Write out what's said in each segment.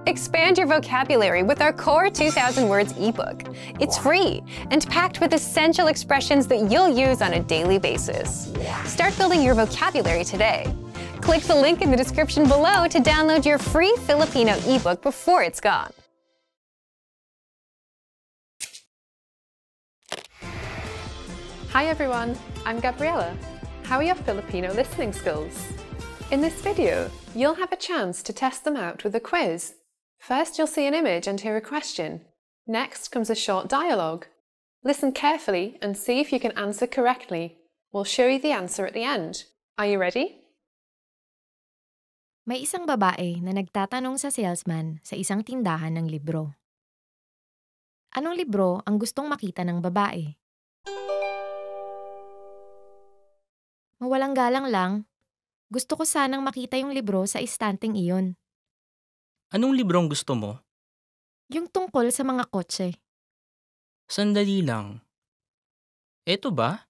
Expand your vocabulary with our Core 2000 Words ebook. It's free and packed with essential expressions that you'll use on a daily basis. Start building your vocabulary today. Click the link in the description below to download your free Filipino ebook before it's gone. Hi everyone, I'm Gabriella. How are your Filipino listening skills? In this video, you'll have a chance to test them out with a quiz. First, you'll see an image and hear a question. Next comes a short dialogue. Listen carefully and see if you can answer correctly. We'll show you the answer at the end. Are you ready? May isang babae na nagtatanong sa salesman sa isang tindahan ng libro. Anong libro ang gustong makita ng babae? Mawalang galang lang, gusto ko sanang makita yung libro sa istanteng iyon. Anong librong gusto mo? Yung tungkol sa mga kotse. Sandali lang. Eto ba?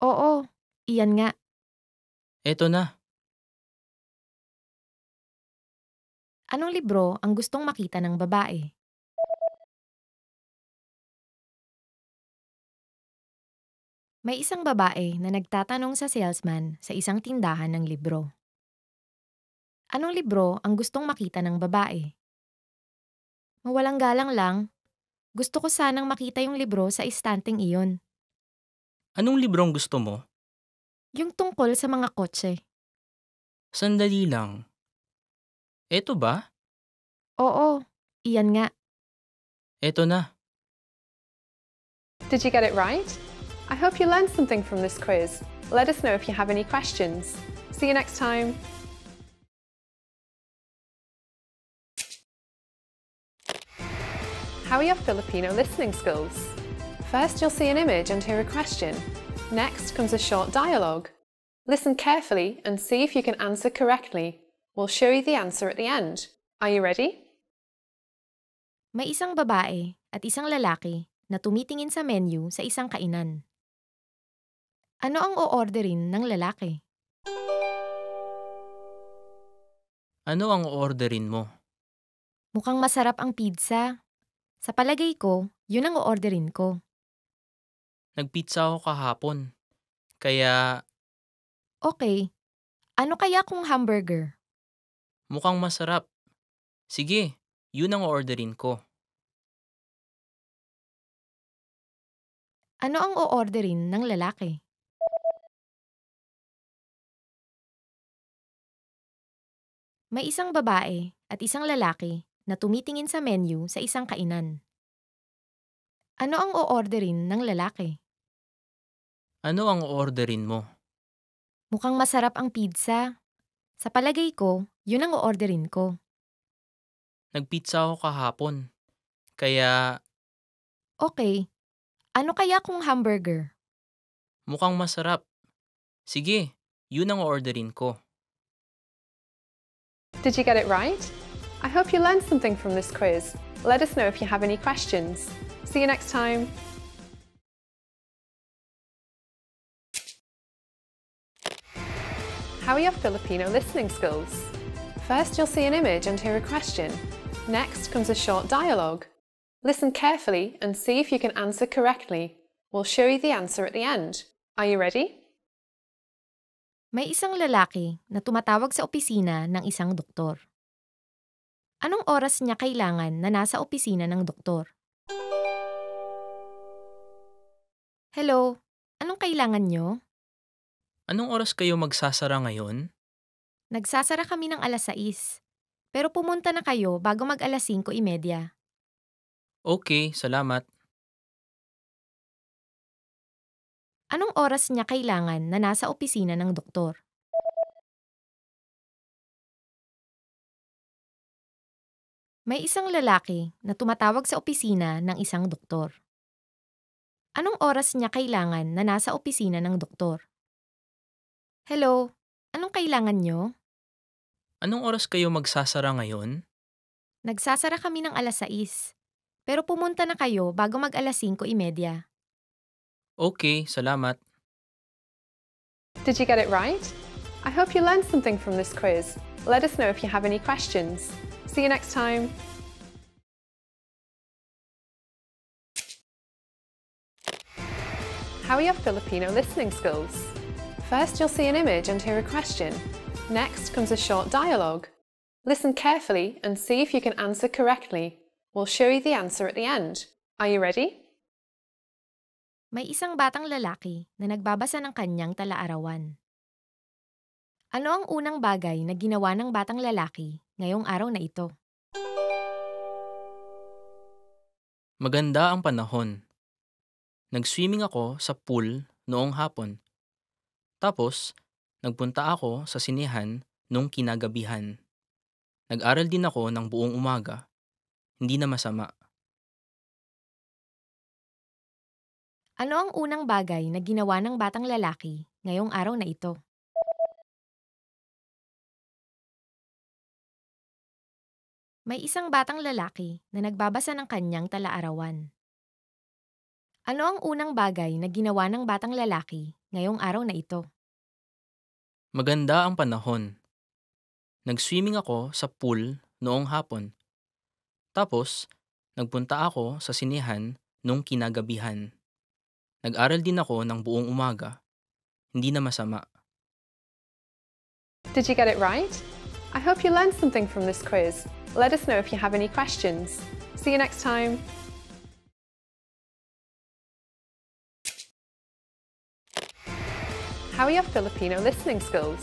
Oo, iyan nga. Eto na. Anong libro ang gustong makita ng babae? May isang babae na nagtatanong sa salesman sa isang tindahan ng libro. Anong libro ang gustong makita ng babae? Mawalang galang lang, gusto ko sanang makita yung libro sa istanteng iyon. Anong librong gusto mo? Yung tungkol sa mga kotse. Sandali lang. Eto ba? Oo, iyan nga. Eto na. Did you get it right? I hope you learned something from this quiz. Let us know if you have any questions. See you next time. How are your Filipino listening skills? First, you'll see an image and hear a question. Next comes a short dialogue. Listen carefully and see if you can answer correctly. We'll show you the answer at the end. Are you ready? May isang babae at isang lalaki na tumitingin sa menu sa isang kainan. Ano ang o-orderin ng lalaki? Ano ang orderin mo? Mukhang masarap ang pizza. Sa palagay ko, yun ang o-orderin ko. Nagpizza ako kahapon. Kaya Okay, ano kaya kung hamburger? mukhang masarap. Sige, yun ang orderin ko. Ano ang o-orderin ng lalaki? May isang babae at isang lalaki na tumitingin sa menu sa isang kainan. Ano ang o-orderin ng lalaki? Ano ang orderin mo? Mukhang masarap ang pizza. Sa palagay ko, yun ang o-orderin ko. Nagpizza ako kahapon. Kaya Okay, ano kaya kung hamburger? mukhang masarap. Sige, yun ang orderin ko. Did you get it right? I hope you learned something from this quiz. Let us know if you have any questions. See you next time. How are your Filipino listening skills? First, you'll see an image and hear a question. Next comes a short dialogue. Listen carefully and see if you can answer correctly. We'll show you the answer at the end. Are you ready? May isang lalaki na tumatawag sa opisina ng isang doktor. Anong oras niya kailangan na nasa opisina ng doktor? Hello, anong kailangan nyo? Anong oras kayo magsasara ngayon? Nagsasara kami ng alas 6, pero pumunta na kayo bago mag alas 5:30. Okay, salamat. Anong oras niya kailangan na nasa opisina ng doktor? May isang lalaki na tumatawag sa opisina ng isang doktor. Anong oras niya kailangan na nasa opisina ng doktor? Hello, anong kailangan nyo? Anong oras kayo magsasara ngayon? Nagsasara kami ng alas 6, pero pumunta na kayo bago mag alas 5:30. Okay, salamat. Did you get it right? I hope you learned something from this quiz. Let us know if you have any questions. See you next time! How are your Filipino listening skills? First, you'll see an image and hear a question. Next comes a short dialogue. Listen carefully and see if you can answer correctly. We'll show you the answer at the end. Are you ready? May isang batang lalaki na nagbabasa ng kanyang talaarawan. Ano ang unang bagay na ginawa ng batang lalaki ngayong araw na ito? Maganda ang panahon. Nag-swimming ako sa pool noong hapon. Tapos, nagpunta ako sa sinehan nung kinagabihan. Nag-aral din ako ng buong umaga. Hindi na masama. Ano ang unang bagay na ginawa ng batang lalaki ngayong araw na ito? May isang batang lalaki na nagbabasa ng kanyang talaarawan. Ano ang unang bagay na ginawa ng batang lalaki ngayong araw na ito? Maganda ang panahon. Nag-swimming ako sa pool noong hapon. Tapos, nagpunta ako sa sinehan nung kinagabihan. Nag-aral din ako ng buong umaga. Hindi na masama. Did you get it right? I hope you learned something from this quiz. Let us know if you have any questions. See you next time! How are your Filipino listening skills?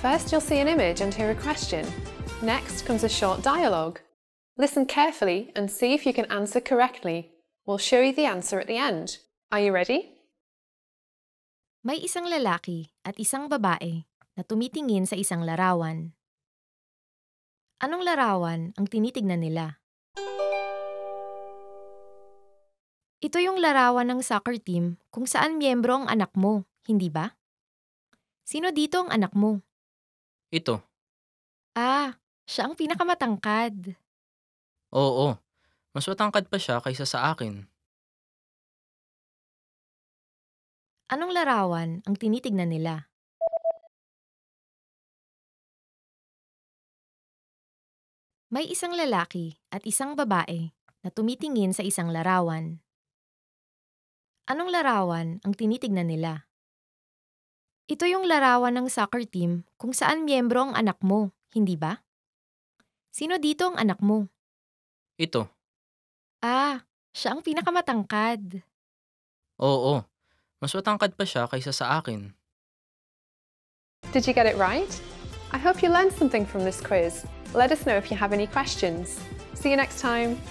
First, you'll see an image and hear a question. Next comes a short dialogue. Listen carefully and see if you can answer correctly. We'll show you the answer at the end. Are you ready? May isang lalaki at isang babae na tumitingin sa isang larawan. Anong larawan ang tinitignan nila? Ito yung larawan ng soccer team kung saan miyembro ang anak mo, hindi ba? Sino dito ang anak mo? Ito. Ah, siya ang pinakamatangkad. Oo, mas matangkad pa siya kaysa sa akin. Anong larawan ang tinitignan nila? May isang lalaki at isang babae na tumitingin sa isang larawan. Anong larawan ang tinitignan nila? Ito yung larawan ng soccer team kung saan miyembro ang anak mo, hindi ba? Sino dito ang anak mo? Ito. Ah, siya ang pinakamatangkad. Oo, mas matangkad pa siya kaysa sa akin. Did you get it right? I hope you learned something from this quiz. Let us know if you have any questions. See you next time!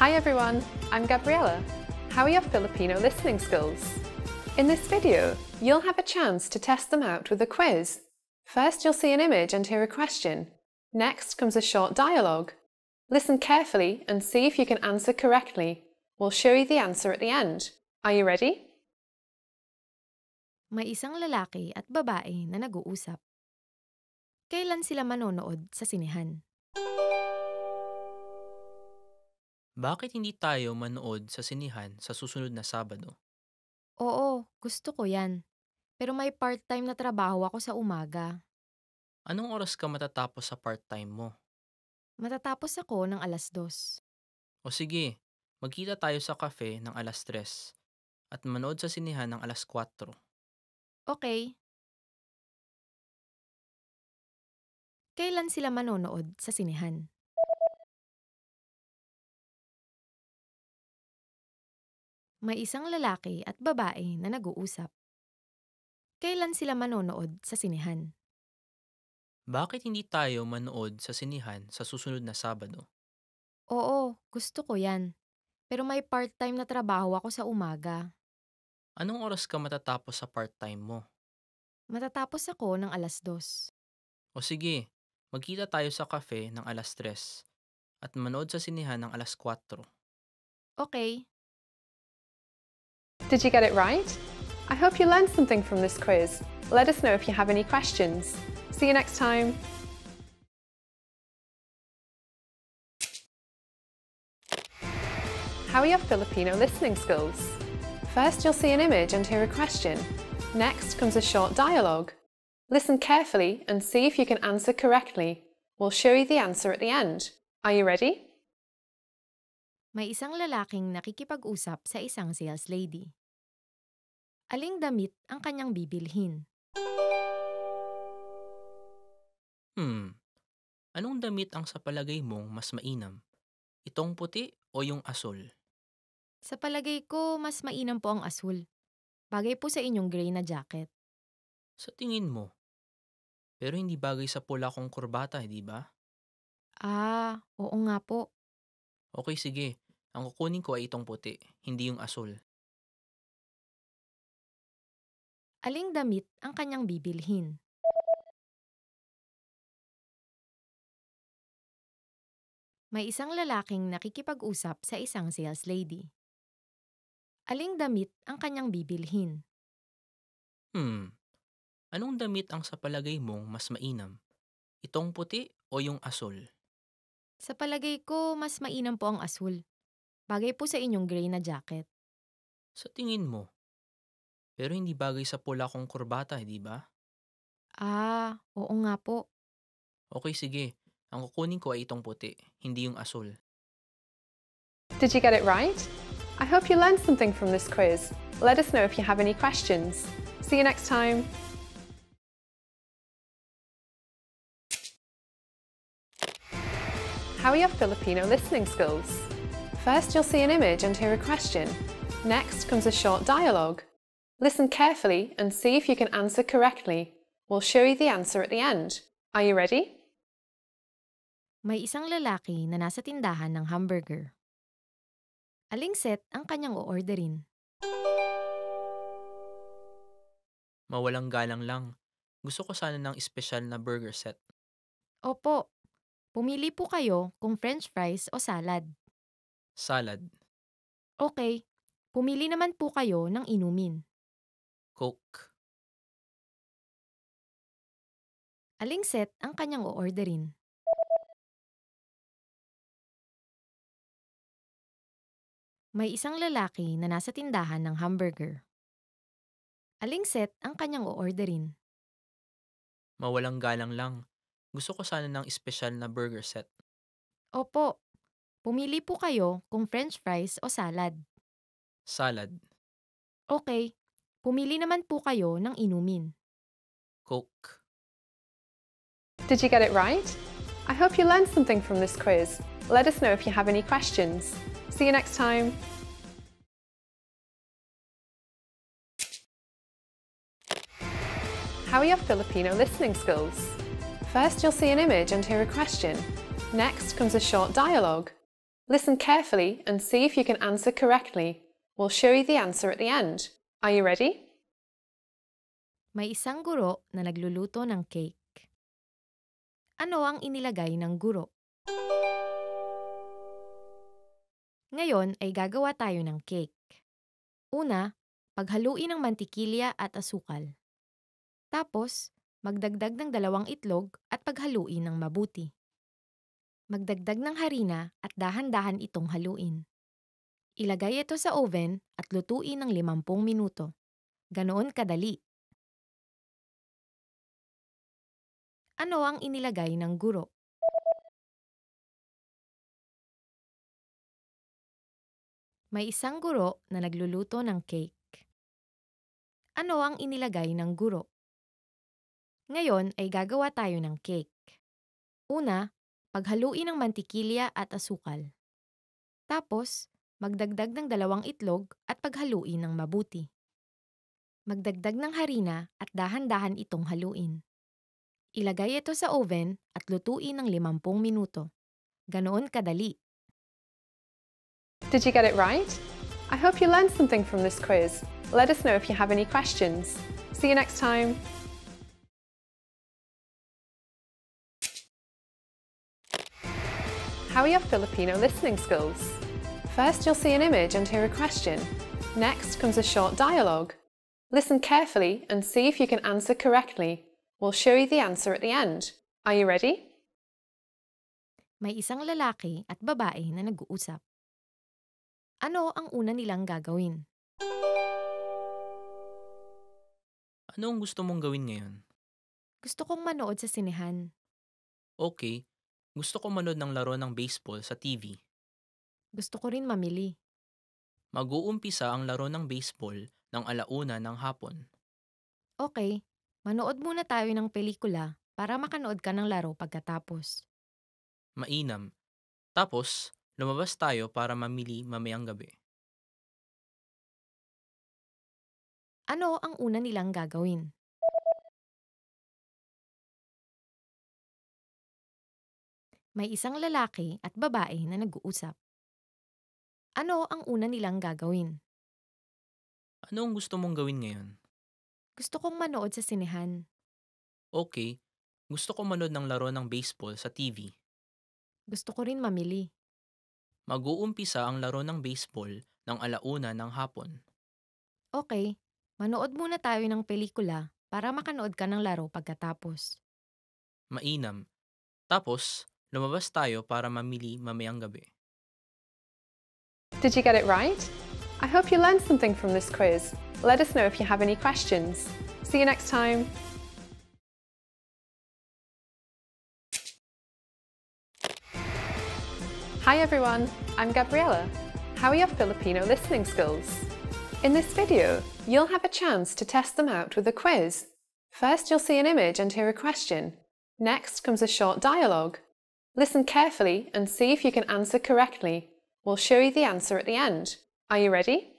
Hi everyone, I'm Gabriella. How are your Filipino listening skills? In this video, you'll have a chance to test them out with a quiz. First, you'll see an image and hear a question. Next comes a short dialogue. Listen carefully and see if you can answer correctly. We'll show you the answer at the end. Are you ready? May isang lalaki at babae na nag-uusap. Kailan sila manonood sa sinehan? Bakit hindi tayo manood sa sinehan sa susunod na Sabado? Oo, gusto ko yan. Pero may part-time na trabaho ako sa umaga. Anong oras ka matatapos sa part-time mo? Matatapos ako ng 2:00. O sige, magkita tayo sa cafe ng 3:00 at manood sa sinehan ng 4:00. Okay. Kailan sila manonood sa sinehan? May isang lalaki at babae na nag-uusap. Kailan sila manonood sa sinehan? Bakit hindi tayo manood sa sinehan sa susunod na Sabado? Oo, gusto ko yan. Pero may part-time na trabaho ako sa umaga. Anong oras ka matatapos sa part-time mo? Matatapos ako ng 2:00. O sige, magkita tayo sa cafe ng 3:00 at manood sa sinehan ng 4:00. Okay. Did you get it right? I hope you learned something from this quiz. Let us know if you have any questions. See you next time! How are your Filipino listening skills? First, you'll see an image and hear a question. Next comes a short dialogue. Listen carefully and see if you can answer correctly. We'll show you the answer at the end. Are you ready? May isang lalaking nakikipag-usap sa isang sales lady. Aling damit ang kanyang bibilhin? Anong damit ang sa palagay mong mas mainam? Itong puti o yung asul? Sa palagay ko, mas mainam po ang asul. Bagay po sa inyong gray na jacket. Sa tingin mo. Pero hindi bagay sa pula kong kurbata, di ba? Oo nga po. Okay, sige. Ang kukunin ko ay itong puti, hindi yung asul. Aling damit ang kanyang bibilhin? May isang lalaking nakikipag-usap sa isang sales lady. Aling damit ang kanyang bibilhin? Anong damit ang sa palagay mong mas mainam? Itong puti o yung asul? Sa palagay ko, mas mainam po ang asul. Bagay po sa inyong gray na jacket. Sa tingin mo. Pero hindi bagay sa pula kong kurbata, di ba? Oo nga po. Okay, sige. Ang kukunin ko ay itong puti, hindi yung asul. Did you get it right? I hope you learned something from this quiz. Let us know if you have any questions. See you next time. How are your Filipino listening skills? First, you'll see an image and hear a question. Next comes a short dialogue. Listen carefully and see if you can answer correctly. We'll show you the answer at the end. Are you ready? May isang lalaki na nasa tindahan ng hamburger. Aling set ang kanyang o-orderin? Mawalang galang lang. Gusto ko sana ng espesyal na burger set. Opo. Pumili po kayo kung french fries o salad. Salad. Okay. Pumili naman po kayo ng inumin. Coke. Aling set ang kanyang o-orderin? May isang lalaki na nasa tindahan ng hamburger. Aling set ang kanyang o-orderin? Mawalang galang lang. Gusto ko sana ng espesyal na burger set. Opo. Pumili po kayo kung french fries o salad. Salad. Okay. Pumili naman po kayo ng inumin. Coke. Did you get it right? I hope you learned something from this quiz. Let us know if you have any questions. See you next time. How are your Filipino listening skills? First, you'll see an image and hear a question. Next comes a short dialogue. Listen carefully and see if you can answer correctly. We'll show you the answer at the end. Are you ready? May isang guro na nagluluto ng cake. Ano ang inilagay ng guro? Ngayon ay gagawa tayo ng cake. Una, paghaluin ng mantikilya at asukal. Tapos, magdagdag ng 2 itlog at paghaluin ng mabuti. Magdagdag ng harina at dahan-dahan itong haluin. Ilagay ito sa oven at lutuin ng 50 minuto. Ganoon kadali. Ano ang inilagay ng guro? May isang guro na nagluluto ng cake. Ano ang inilagay ng guro? Ngayon ay gagawa tayo ng cake. Una, paghaluin ng mantikilya at asukal. Tapos, magdagdag ng 2 itlog at paghaluin ng mabuti. Magdagdag ng harina at dahan-dahan itong haluin. Ilagay ito sa oven at lutuin ng 50 minuto. Ganoon kadali. Did you get it right? I hope you learned something from this quiz. Let us know if you have any questions. See you next time. How are your Filipino listening skills? First, you'll see an image and hear a question. Next comes a short dialogue. Listen carefully and see if you can answer correctly. We'll show you the answer at the end. Are you ready? May isang lalaki at babae na nag-uusap. Ano ang una nilang gagawin? Ano ang gusto mong gawin ngayon? Gusto kong manood sa sinehan. Okay, gusto ko manood ng laro ng baseball sa TV. Gusto ko rin mamili. Mag-uumpisa ang laro ng baseball ng 1:00 ng hapon. Okay, manood muna tayo ng pelikula para makanood ka ng laro pagkatapos. Mainam. Tapos, lumabas tayo para mamili mamayang gabi. Ano ang una nilang gagawin? May isang lalaki at babae na nag-uusap. Ano ang una nilang gagawin? Ano ang gusto mong gawin ngayon? Gusto kong manood sa sinehan. Okay, gusto ko manood ng laro ng baseball sa TV. Gusto ko rin mamili. Mag-uumpisa ang laro ng baseball ng 1:00 ng hapon. Okay, manood muna tayo ng pelikula para makanood ka ng laro pagkatapos. Mainam. Tapos, lumabas tayo para mamili mamayang gabi. Did you get it right? I hope you learned something from this quiz. Let us know if you have any questions. See you next time. Hi everyone, I'm Gabriella. How are your Filipino listening skills? In this video, you'll have a chance to test them out with a quiz. First, you'll see an image and hear a question. Next comes a short dialogue. Listen carefully and see if you can answer correctly. We'll show you the answer at the end. Are you ready?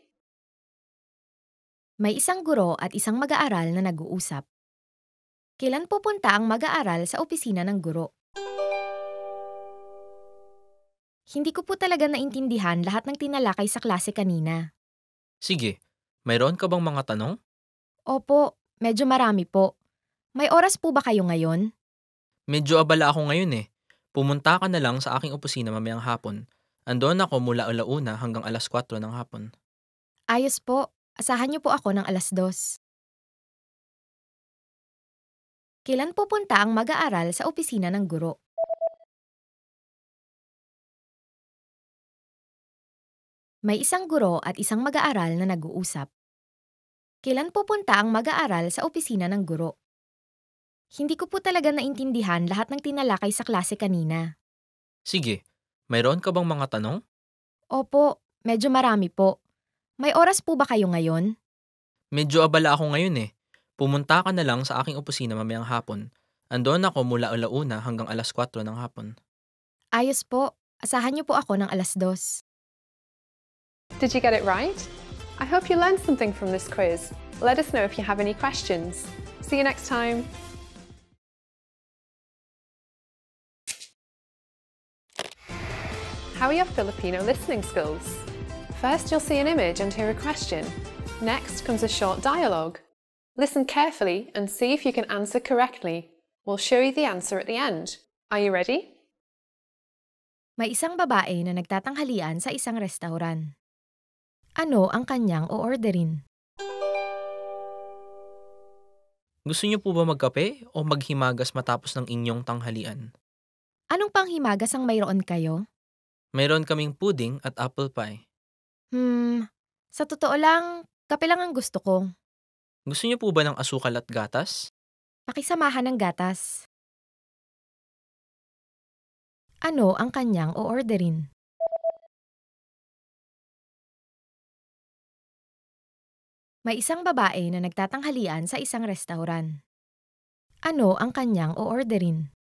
May isang guro at isang mag-aaral na nag-uusap. Kailan pupunta ang mag-aaral sa opisina ng guro? Hindi ko po talaga naintindihan lahat ng tinalakay sa klase kanina. Sige, mayroon ka bang mga tanong? Opo, medyo marami po. May oras po ba kayo ngayon? Medyo abala ako ngayon eh. Pumunta ka na lang sa aking opisina mamayang hapon. Andoon ako mula 1:00 hanggang 4:00 ng hapon. Ayos po, asahan niyo po ako ng 2:00. Kailan pupunta ang mag-aaral sa opisina ng guro? May isang guro at isang mag-aaral na nag-uusap. Kailan pupunta ang mag-aaral sa opisina ng guro? Hindi ko po talaga naintindihan lahat ng tinalakay sa klase kanina. Sige, mayroon ka bang mga tanong? Opo, medyo marami po. May oras po ba kayo ngayon? Medyo abala ako ngayon eh. Pumunta ka na lang sa aking opisina mamayang hapon. Andoon ako mula 1:00 hanggang 4:00 ng hapon. Ayos po, asahan niyo po ako ng 2:00. Did you get it right? I hope you learned something from this quiz. Let us know if you have any questions. See you next time. How are your Filipino listening skills? First, you'll see an image and hear a question. Next comes a short dialogue. Listen carefully and see if you can answer correctly. We'll show you the answer at the end. Are you ready? May isang babae na nagtatanghalian sa isang restaurant. Ano ang kanyang o-orderin? Gusto niyo po ba magkape o maghimagas matapos ng inyong tanghalian? Anong panghimagas ang mayroon kayo? Mayroon kaming pudding at apple pie. Sa totoo lang, kape lang ang gusto ko. Gusto niyo po ba ng asukal at gatas? Pakisamahan ng gatas. Ano ang kanyang o-orderin? May isang babae na nagtatanghalian sa isang restaurant. Ano ang kanyang o-orderin?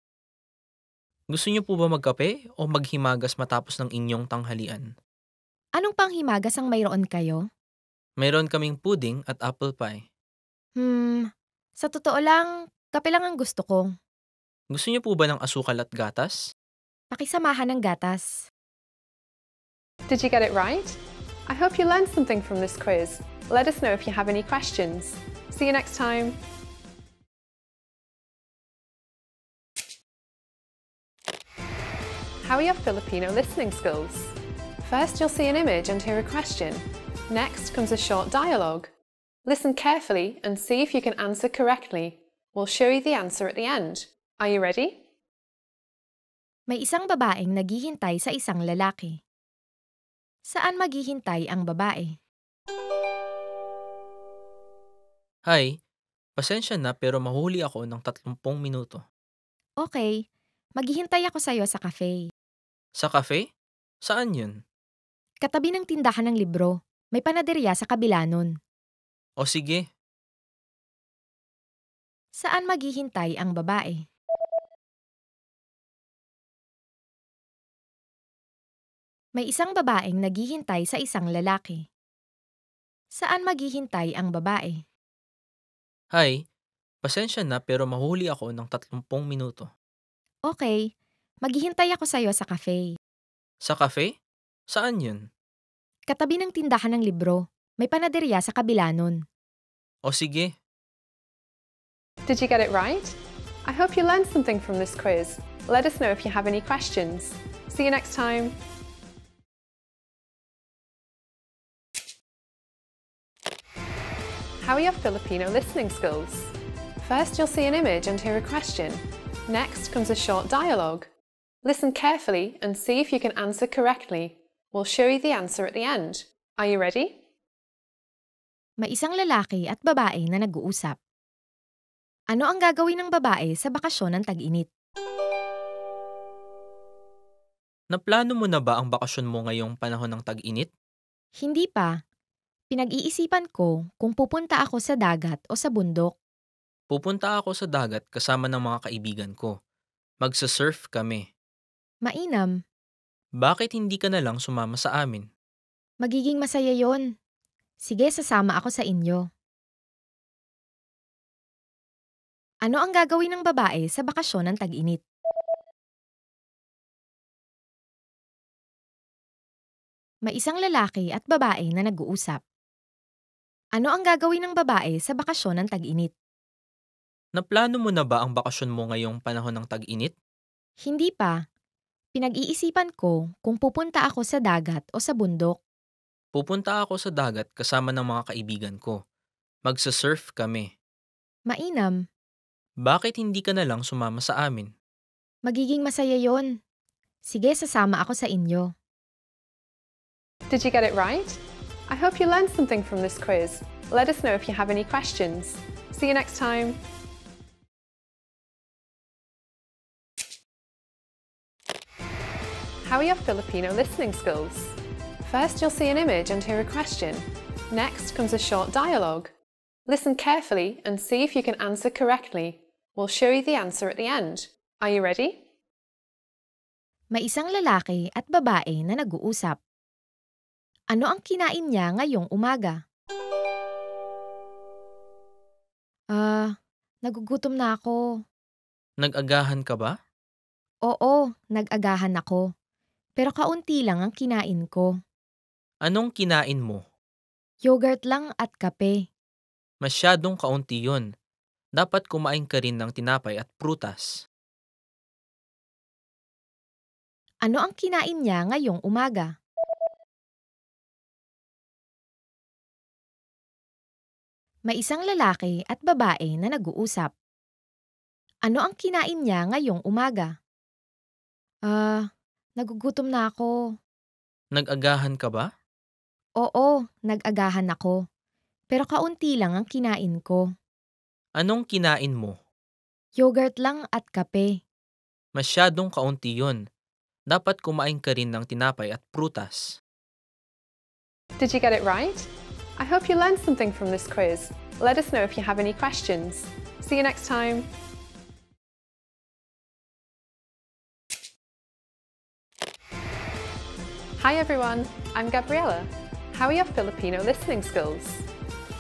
Gusto niyo po ba magkape o maghimagas matapos ng inyong tanghalian? Anong panghimagas ang mayroon kayo? Mayroon kaming pudding at apple pie. Sa totoo lang, kape lang ang gusto ko. Gusto niyo po ba ng asukal at gatas? Pakisamahan ng gatas. Did you get it right? I hope you learned something from this quiz. Let us know if you have any questions. See you next time. How are your Filipino listening skills? First, you'll see an image and hear a question. Next comes a short dialogue. Listen carefully and see if you can answer correctly. We'll show you the answer at the end. Are you ready? May isang babaeng naghihintay sa isang lalaki. Saan maghihintay ang babae? Hi, Pasensya na pero mahuli ako ng 30 minuto. Okay, maghihintay ako sa'yo sa cafe. Sa cafe? Saan yun? Katabi ng tindahan ng libro. May panaderya sa kabila nun. O sige, Saan maghihintay ang babae? May isang babaeng naghihintay sa isang lalaki. Saan maghihintay ang babae? hi, pasensya na pero mahuli ako ng 30 minuto. Okay, maghihintay ako sa'yo sa cafe. Sa cafe? Saan yun? Katabi ng tindahan ng libro. May panaderya sa kabila nun. O sige, Did you get it right? I hope you learned something from this quiz. Let us know if you have any questions. See you next time. How are your Filipino listening skills? First, you'll see an image and hear a question. Next comes a short dialogue. Listen carefully and see if you can answer correctly. We'll show you the answer at the end. Are you ready? May isang lalaki at babae na nag-uusap. Ano ang gagawin ng babae sa bakasyon ng tag-init? naplano mo na ba ang bakasyon mo ngayong panahon ng tag-init? Hindi pa. Pinag-iisipan ko kung pupunta ako sa dagat o sa bundok. Pupunta ako sa dagat kasama ng mga kaibigan ko. Magsa-surf kami. Mainam. Bakit hindi ka na lang sumama sa amin? Magiging masaya yon. Sige, sasama ako sa inyo. Ano ang gagawin ng babae sa bakasyon ng tag-init? May isang lalaki at babae na nag-uusap. Ano ang gagawin ng babae sa bakasyon ng tag-init? Naplano mo na ba ang bakasyon mo ngayong panahon ng tag-init? Hindi pa. Pinag-iisipan ko kung pupunta ako sa dagat o sa bundok. Pupunta ako sa dagat kasama ng mga kaibigan ko. Magsa-surf kami. Mainam. Bakit hindi ka na lang sumama sa amin? Magiging masaya yon. Sige, sasama ako sa inyo. Did you get it right? I hope you learned something from this quiz. Let us know if you have any questions. See you next time. How are your Filipino listening skills? First, you'll see an image and hear a question. Next comes a short dialogue. Listen carefully and see if you can answer correctly. We'll show you the answer at the end. Are you ready? May isang lalaki at babae na nag-uusap. Ano ang kinain niya ngayong umaga? Nagugutom na ako. Nag-agahan ka ba? Oo, nag-agahan ako. Pero kaunti lang ang kinain ko. Anong kinain mo? Yogurt lang at kape. Masyadong kaunti yon. Dapat kumain ka rin ng tinapay at prutas. Ano ang kinain niya ngayong umaga? May isang lalaki at babae na nag-uusap. Ano ang kinain niya ngayong umaga? Nagugutom na ako. Nag-agahan ka ba? Oo, nag-agahan ako. Pero kaunti lang ang kinain ko. Anong kinain mo? Yogurt lang at kape. Masyadong kaunti yon. Dapat kumain ka rin ng tinapay at prutas. Did you get it right? I hope you learned something from this quiz. Let us know if you have any questions. See you next time. Hi everyone, I'm Gabriella. How are your Filipino listening skills?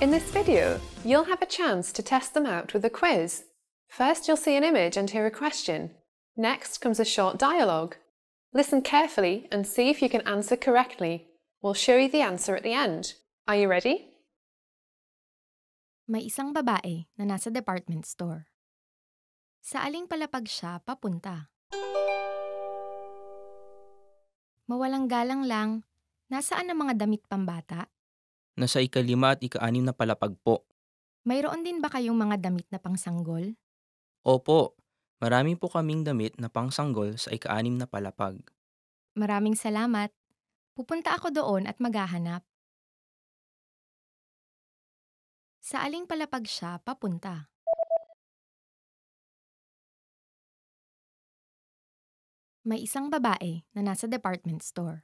In this video, you'll have a chance to test them out with a quiz. First, you'll see an image and hear a question. Next comes a short dialogue. Listen carefully and see if you can answer correctly. We'll show you the answer at the end. Are you ready? May isang babae na nasa department store. Sa aling palapag siya papunta? Mawalang galang lang, nasaan ang mga damit pambata? Nasa ika-5 at ika-6 na palapag po. Mayroon din ba kayong mga damit na pangsanggol? Opo, marami po kaming damit na pangsanggol sa ika-6 na palapag. Maraming salamat. Pupunta ako doon at maghahanap. Sa aling palapag siya papunta? May isang babae na nasa department store.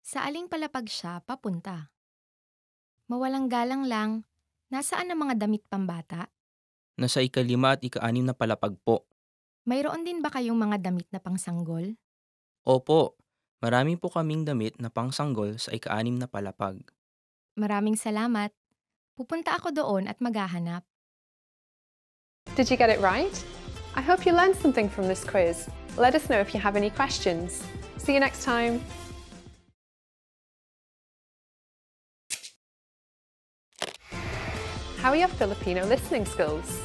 Sa aling palapag siya papunta? Mawalang galang lang, nasaan ang mga damit pambata? Nasa ika-5 at ika-6 na palapag po. Mayroon din ba kayong mga damit na pangsanggol? Opo, marami po kaming damit na pangsanggol sa ika-6 na palapag. Maraming salamat. Pupunta ako doon at maghahanap. Did you get it right? I hope you learned something from this quiz. Let us know if you have any questions. See you next time. How are your Filipino listening skills?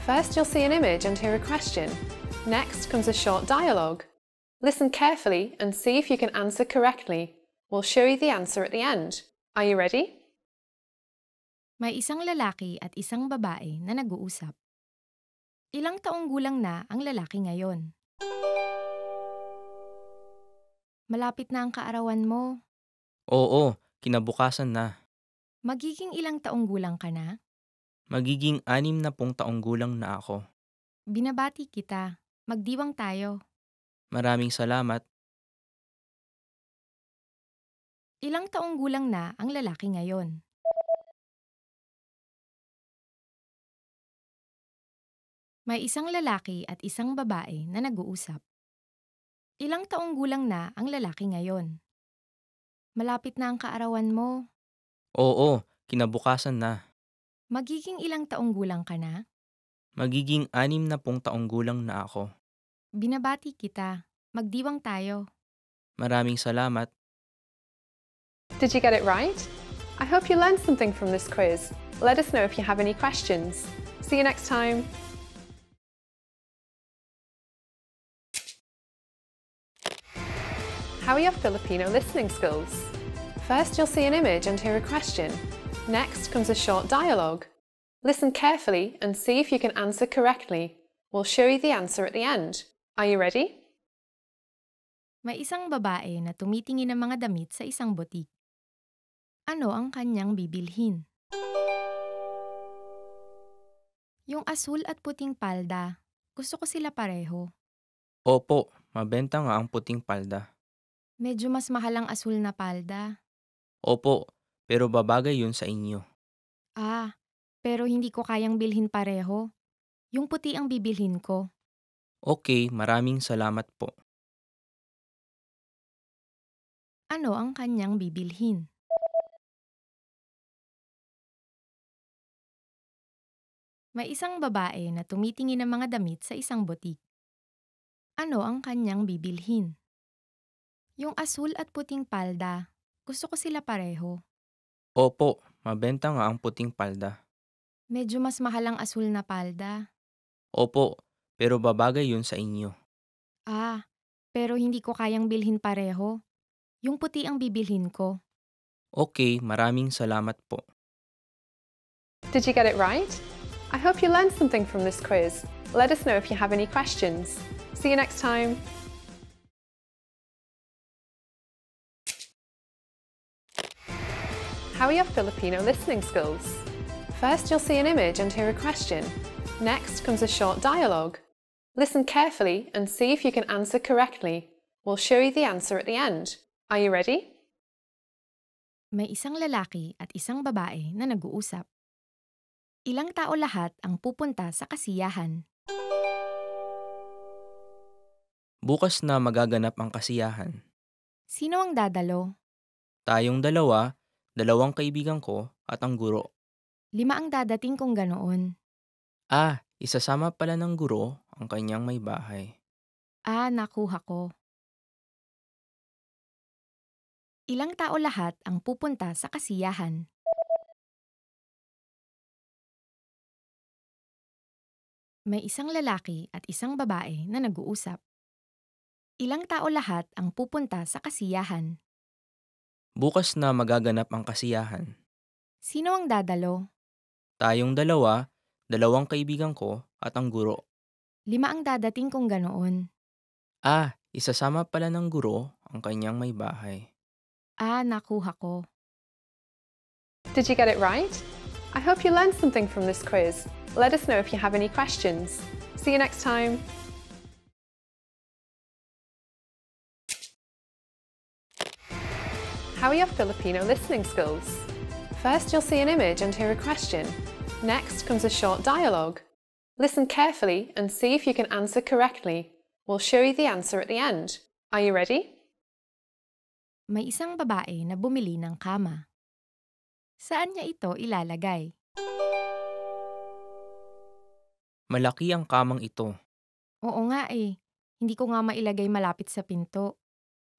First, you'll see an image and hear a question. Next comes a short dialogue. Listen carefully and see if you can answer correctly. We'll show you the answer at the end. Are you ready? May isang lalaki at isang babae na nag-uusap. Ilang taong gulang na ang lalaki ngayon? Malapit na ang kaarawan mo. Oo, kinabukasan na. Magiging ilang taong gulang ka na? Magiging 60 taong gulang na ako. Binabati kita. Magdiwang tayo. Maraming salamat. Ilang taong gulang na ang lalaki ngayon? May isang lalaki at isang babae na nag-uusap. Ilang taong gulang na ang lalaki ngayon? Malapit na ang kaarawan mo. Oo, kinabukasan na. Magiging ilang taong gulang ka na? Magiging 60 taong gulang na ako. Binabati kita. Magdiwang tayo. Maraming salamat. Did you get it right? I hope you learned something from this quiz. Let us know if you have any questions. See you next time. How are your Filipino listening skills? First, you'll see an image and hear a question. Next comes a short dialogue. Listen carefully and see if you can answer correctly. We'll show you the answer at the end. Are you ready? May isang babae na tumitingin ng mga damit sa isang butik. Ano ang kanyang bibilhin? Yung asul at puting palda, gusto ko sila pareho. Opo, mabenta nga ang puting palda. Medyo mas mahal ang asul na palda. Opo, pero babagay yun sa inyo. Ah, pero hindi ko kayang bilhin pareho. Yung puti ang bibilhin ko. Okay, maraming salamat po. Ano ang kanyang bibilhin? May isang babae na tumitingin ng mga damit sa isang butik. Ano ang kanyang bibilhin? Yung asul at puting palda, gusto ko sila pareho. Opo, mabenta nga ang puting palda. Medyo mas mahal ang asul na palda. Opo, pero babagay yun sa inyo. Ah, pero hindi ko kayang bilhin pareho. Yung puti ang bibilhin ko. Okay, maraming salamat po. Did you get it right? I hope you learned something from this quiz. Let us know if you have any questions. See you next time. How are your Filipino listening skills? First, you'll see an image and hear a question. Next comes a short dialogue. Listen carefully and see if you can answer correctly. We'll show you the answer at the end. Are you ready? May isang lalaki at isang babae na nag-uusap. Ilang tao lahat ang pupunta sa kasiyahan? Bukas na magaganap ang kasiyahan. Sino ang dadalo? Tayong dalawa, 2 kaibigan ko at ang guro. 5 ang dadating kung ganoon. Isasama pala ng guro ang kanyang may bahay. Nakuha ko. Ilang tao lahat ang pupunta sa kasiyahan? May isang lalaki at isang babae na nag-uusap. Ilang tao lahat ang pupunta sa kasiyahan? Bukas na magaganap ang kasiyahan. Sino ang dadalo? Tayong dalawa, 2 kaibigan ko at ang guro. 5 ang dadating kung ganoon. Isasama pala ng guro ang kanyang may bahay. Nakuha ko. Did you get it right? I hope you learned something from this quiz. Let us know if you have any questions. See you next time. How are your Filipino listening skills? First, you'll see an image and hear a question. Next comes a short dialogue. Listen carefully and see if you can answer correctly. We'll show you the answer at the end. Are you ready? May isang babae na bumili ng kama. Saan niya ito ilalagay? Malaki ang kamang ito. Oo nga eh. Hindi ko nga mailagay malapit sa pinto.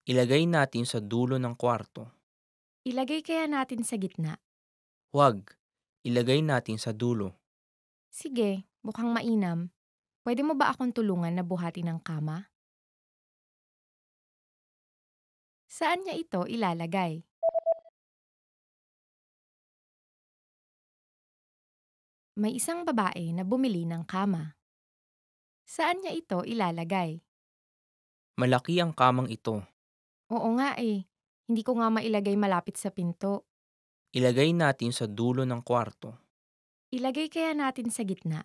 Ilagay natin sa dulo ng kwarto. Ilagay kaya natin sa gitna? Huwag. Ilagay natin sa dulo. Sige, mukhang mainam. Pwede mo ba akong tulungan na buhatin ng kama? Saan niya ito ilalagay? May isang babae na bumili ng kama. Saan niya ito ilalagay? Malaki ang kamang ito. Oo nga eh. Hindi ko nga mailagay malapit sa pinto. Ilagay natin sa dulo ng kwarto. Ilagay kaya natin sa gitna?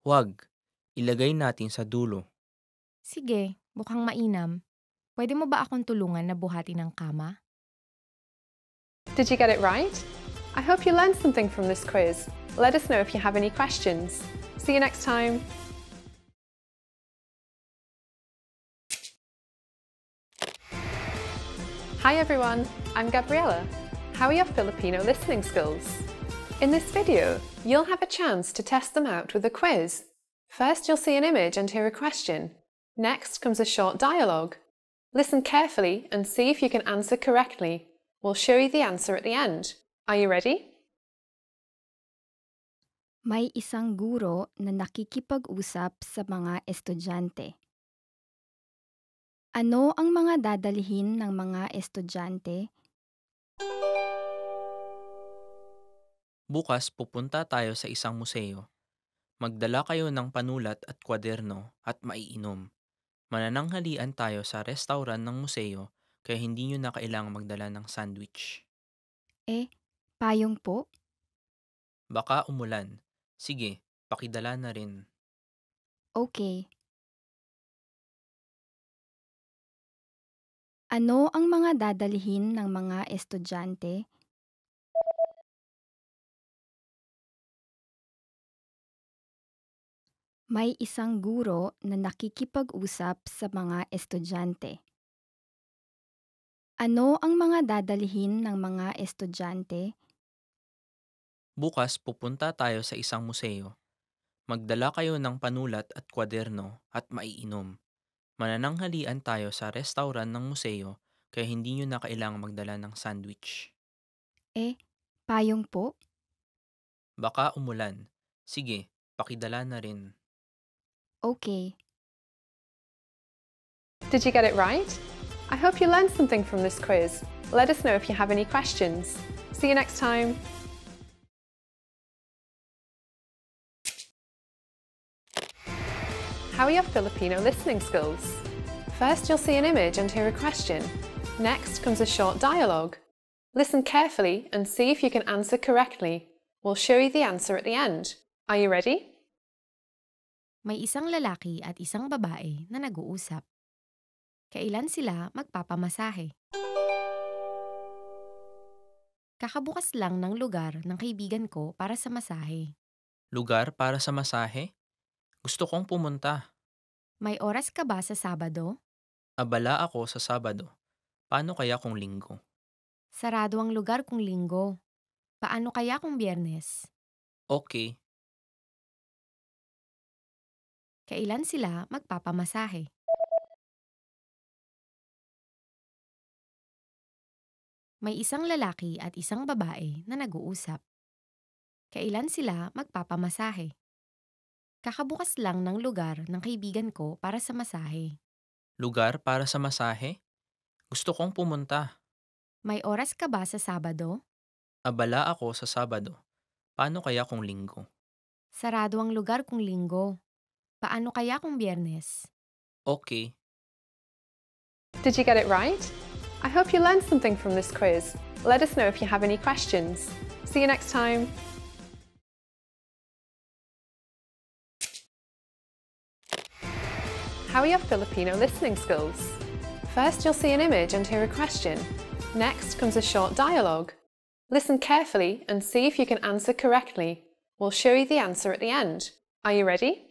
Huwag. Ilagay natin sa dulo. Sige, mukhang mainam. Pwede mo ba akong tulungan na buhatin ng kama? Did you get it right? I hope you learned something from this quiz. Let us know if you have any questions. See you next time. Hi everyone, I'm Gabriella. How are your Filipino listening skills? In this video, you'll have a chance to test them out with a quiz. First, you'll see an image and hear a question. Next comes a short dialogue. Listen carefully and see if you can answer correctly. We'll show you the answer at the end. Are you ready? May isang guro na nakikipag-usap sa mga estudyante. Ano ang mga dadalhin ng mga estudyante? Bukas pupunta tayo sa isang museo. Magdala kayo ng panulat at kwaderno at maiinom. Manananghalian tayo sa restaurant ng museo kaya hindi nyo na kailangang magdala ng sandwich. Payong po? Baka umulan. Sige, pakidala na rin. Okay. Ano ang mga dadalhin ng mga estudyante? May isang guro na nakikipag-usap sa mga estudyante. Ano ang mga dadalhin ng mga estudyante? Bukas pupunta tayo sa isang museo. Magdala kayo ng panulat at kwaderno at maiinom. Manananghalian tayo sa restaurant ng museo kaya hindi nyo na kailangang magdala ng sandwich. Payong po? Baka umulan. Sige, pakidala na rin. Okay. Did you get it right? I hope you learned something from this quiz. Let us know if you have any questions. See you next time. How are your Filipino listening skills? First, you'll see an image and hear a question. Next comes a short dialogue. Listen carefully and see if you can answer correctly. We'll show you the answer at the end. Are you ready? May isang lalaki at isang babae na nag-uusap. Kailan sila magpapamasahe? Kakabukas lang ng lugar ng kaibigan ko para sa masahe. Lugar para sa masahe? Gusto kong pumunta. May oras ka ba sa Sabado? Abala ako sa Sabado. Paano kaya kung Linggo? Sarado ang lugar kung Linggo. Paano kaya kung Biyernes? Okay. Kailan sila magpapamasahe? May isang lalaki at isang babae na nag-uusap. Kailan sila magpapamasahe? Kakabukas lang ng lugar ng kaibigan ko para sa masahe. Lugar para sa masahe? Gusto kong pumunta. May oras ka ba sa Sabado? Abala ako sa Sabado. Paano kaya kung Linggo? Sarado ang lugar kung Linggo. Paano kaya kung Biyernes? Okay. Did you get it right? I hope you learned something from this quiz. Let us know if you have any questions. See you next time. How are your Filipino listening skills? First, you'll see an image and hear a question. Next comes a short dialogue. Listen carefully and see if you can answer correctly. We'll show you the answer at the end. Are you ready?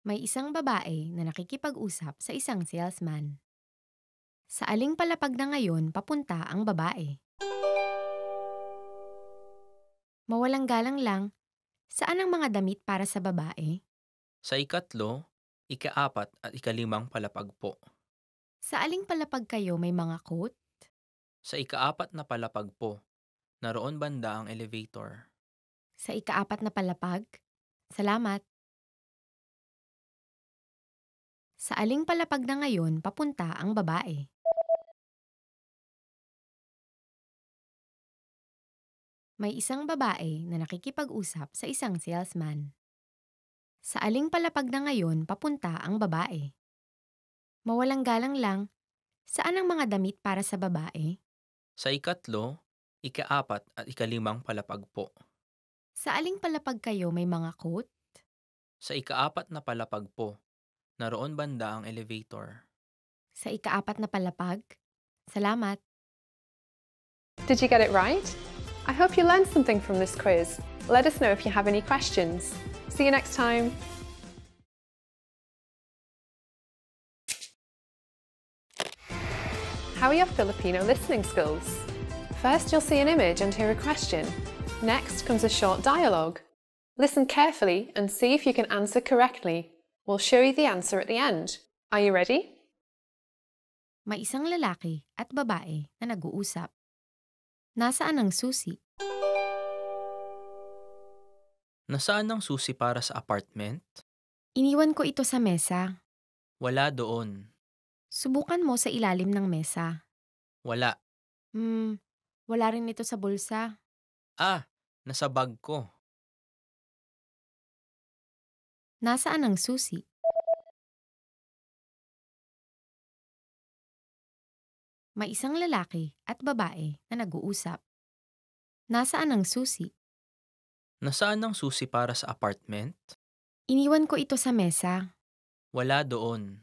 May isang babae na nakikipag-usap sa isang salesman. Sa aling palapag na ngayon papunta ang babae? Mawalang galang lang, saan ang mga damit para sa babae? Sa ikatlo, ikaapat at ikalimang palapag po. Sa aling palapag kayo may mga coat? Sa ikaapat na palapag po, naroon banda ang elevator. Sa ikaapat na palapag? Salamat. Sa aling palapag na ngayon papunta ang babae? May isang babae na nakikipag-usap sa isang salesman. Sa aling palapag na ngayon papunta ang babae? Mawalang galang lang, saan ang mga damit para sa babae? Sa ikatlo, ikaapat at ikalimang palapag po. Sa aling palapag kayo may mga coat? Sa ikaapat na palapag po, naroon banda ang elevator. Sa ikaapat na palapag? Salamat. Did you get it right? I hope you learned something from this quiz. Let us know if you have any questions. See you next time. How are your Filipino listening skills? First, you'll see an image and hear a question. Next comes a short dialogue. Listen carefully and see if you can answer correctly. We'll show you the answer at the end. Are you ready? May isang lalaki at babae na nag-uusap. Nasaan ang susi? Nasaan ang susi para sa apartment? Iniwan ko ito sa mesa. Wala doon. Subukan mo sa ilalim ng mesa. Wala. Wala rin ito sa bulsa. Nasa bag ko. Nasaan ang susi? May isang lalaki at babae na nag-uusap. Nasaan ang susi? Nasaan ang susi para sa apartment? Iniwan ko ito sa mesa. Wala doon.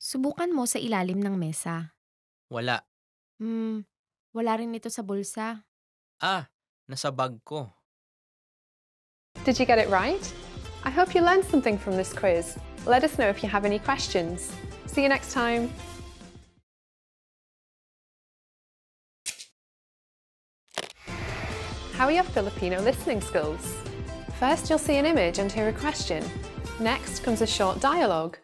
Subukan mo sa ilalim ng mesa. Wala. Wala rin ito sa bulsa. Nasa bag ko. Did you get it right? I hope you learned something from this quiz. Let us know if you have any questions. See you next time. How are your Filipino listening skills? First, you'll see an image and hear a question. Next comes a short dialogue.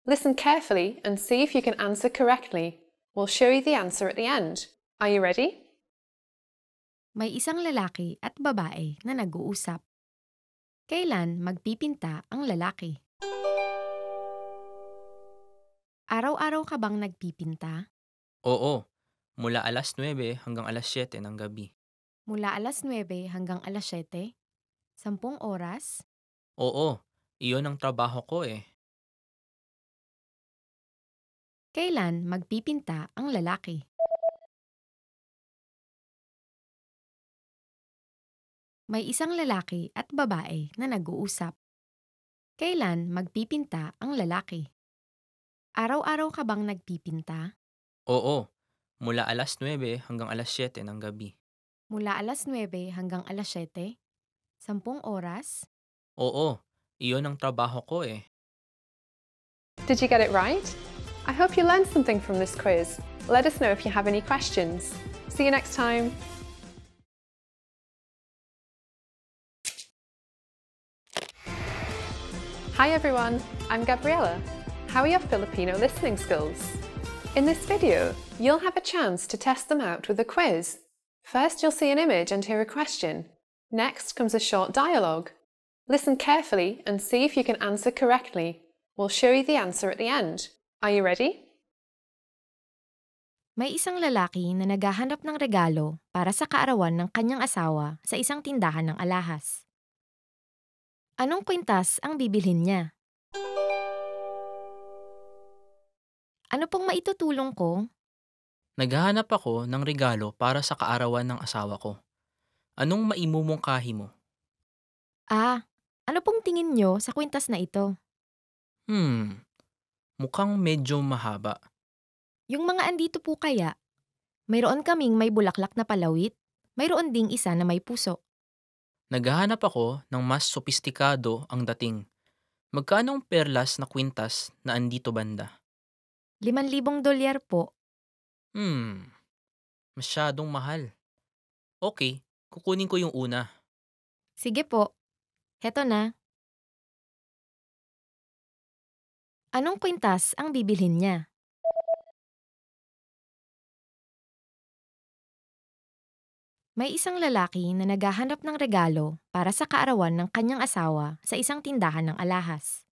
Listen carefully and see if you can answer correctly. We'll show you the answer at the end. Are you ready? May isang lalaki at babae na nag-uusap. Kailan magpipinta ang lalaki? Araw-araw ka bang nagpipinta? Oo, mula alas 9 hanggang alas 7 ng gabi. Mula alas 9 hanggang alas 7? 10 oras? Oo, iyon ang trabaho ko eh. Kailan magpipinta ang lalaki? May isang lalaki at babae na nag-uusap. Kailan magpipinta ang lalaki? Araw-araw ka bang nagpipinta? Oo, mula alas 9 hanggang alas 7 ng gabi. Mula alas 9 hanggang alas 7? 10 oras? Oo, iyon ang trabaho ko eh. Did you get it right? I hope you learned something from this quiz. Let us know if you have any questions. See you next time. Hi everyone, I'm Gabriella. How are your Filipino listening skills? In this video, you'll have a chance to test them out with a quiz. First, you'll see an image and hear a question. Next comes a short dialogue. Listen carefully and see if you can answer correctly. We'll show you the answer at the end. Are you ready? May isang lalaki na naghahanap ng regalo para sa kaarawan ng kanyang asawa sa isang tindahan ng alahas. Anong kwintas ang bibilhin niya? Ano pong maitutulong ko? Naghahanap ako ng regalo para sa kaarawan ng asawa ko. Anong maimumungkahi mo? Ano pong tingin nyo sa kwintas na ito? Mukhang medyo mahaba. Yung mga andito po kaya, mayroon kaming may bulaklak na palawit, mayroon ding isa na may puso. Naghahanap ako ng mas sopistikado ang dating. Magkano ang perlas na kwintas na andito banda? $5,000 po. Hmm, masyadong mahal. Okay, kukunin ko yung una. Sige po. Heto na. Anong kwintas ang bibilhin niya? May isang lalaki na naghahanap ng regalo para sa kaarawan ng kanyang asawa sa isang tindahan ng alahas.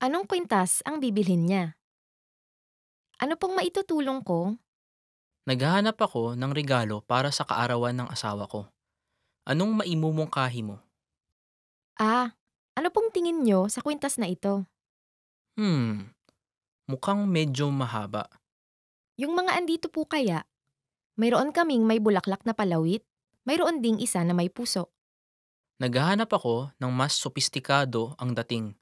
Anong kwintas ang bibilhin niya? Ano pong maitutulong ko? Naghahanap ako ng regalo para sa kaarawan ng asawa ko. Anong maimumungkahi mo? Ano pong tingin nyo sa kwintas na ito? Mukhang medyo mahaba. Yung mga andito po kaya, mayroon kaming may bulaklak na palawit, mayroon ding isa na may puso. Naghahanap ako ng mas sopistikado ang dating.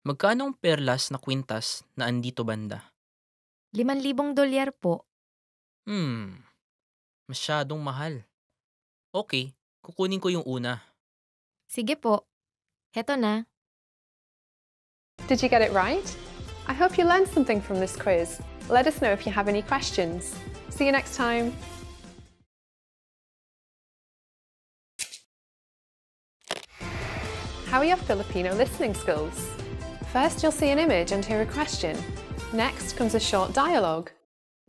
Magkano ang perlas na kwintas na andito banda? $5,000 po. Masyadong mahal. Okay, kukunin ko yung una. Sige po. Heto na. Did you get it right? I hope you learned something from this quiz. Let us know if you have any questions. See you next time. How are your Filipino listening skills? First, you'll see an image and hear a question. Next comes a short dialogue.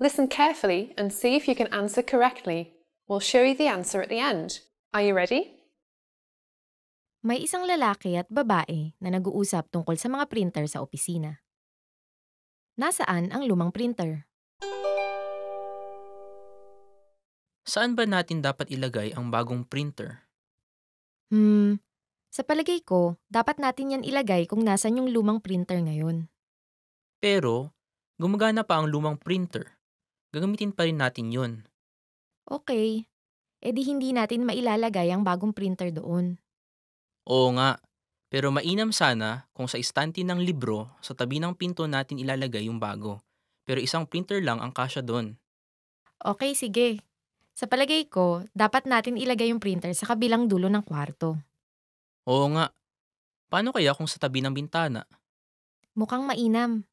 Listen carefully and see if you can answer correctly. We'll show you the answer at the end. Are you ready? May isang lalaki at babae na nag-uusap tungkol sa mga printer sa opisina. Nasaan ang lumang printer? Saan ba natin dapat ilagay ang bagong printer? Sa palagay ko, dapat natin yan ilagay kung nasan yung lumang printer ngayon. Pero, gumagana pa ang lumang printer. Gagamitin pa rin natin yun. Okay. E di hindi natin mailalagay ang bagong printer doon. Oo nga, pero mainam sana kung sa istante ng libro sa tabi ng pinto natin ilalagay yung bago. Pero isang printer lang ang kasya doon. Okay, sige. Sa palagay ko, dapat natin ilagay yung printer sa kabilang dulo ng kwarto. Oo nga, paano kaya kung sa tabi ng bintana? Mukhang mainam.